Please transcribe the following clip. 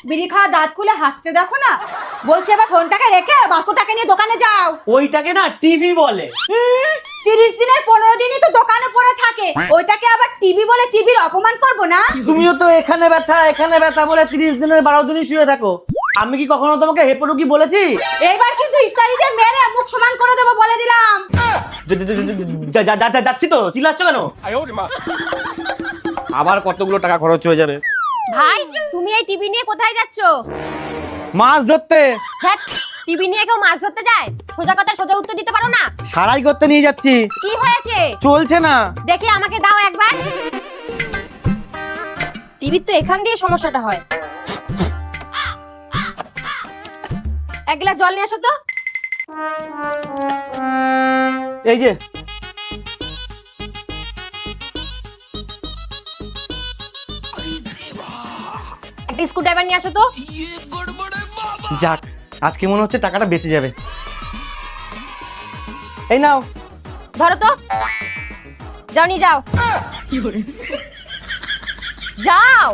বিড়ি খাওয়া দাঁত খুলে হাসতে দেখো না। বলছি এবার ফোনটাকে রেখে 500 টাকা নিয়ে দোকানে যাও। ওইটাকে না টিভি বলে। 30 দিনের 15 দিনই তো দোকানে পড়ে থাকে, ওইটাকে আবার টিভি বলে টিভির অপমান করবো না? তুমিও তো এখানে ব্যথা বলে 30 দিনের 12 দিনই শুয়ে থাকো। আমি কি কখনো তোমাকে হেপরুকি বলেছি? এবার কিন্তু ইস্তারি দিয়ে মেরে মুখ সমান করে দেবো বলে দিলাম। যাচ্ছি তো, চিল্লাচ্ছ কেন? আবার কতগুলো টাকা খরচ হয়ে যাবে। ভাই তুমি এই টিভি নিয়ে কোথায় যাচ্ছ? মাছ ধরতে। হ্যাঁ, টিভি নিয়ে কেউ মাছ ধরতে যায়? সোজা কথা সোজা উত্তর দিতে পারো না? সারাই করতে নিয়ে যাচ্ছি। কি হয়েছে? চলছে না। দেখি আমাকে দাও একবার। টিভির তো এখান দিয়ে সমস্যাটা হয়। এক গ্লাস জল নিয়ে আসো তো। এই যে একটা স্ক্রুড্রাইভার নিয়ে আসো তো। যাক, আজকে মনে হচ্ছে টাকাটা বেঁচে যাবে। এই নাও। ধরো তো, যাও নিয়ে যাও। যাও।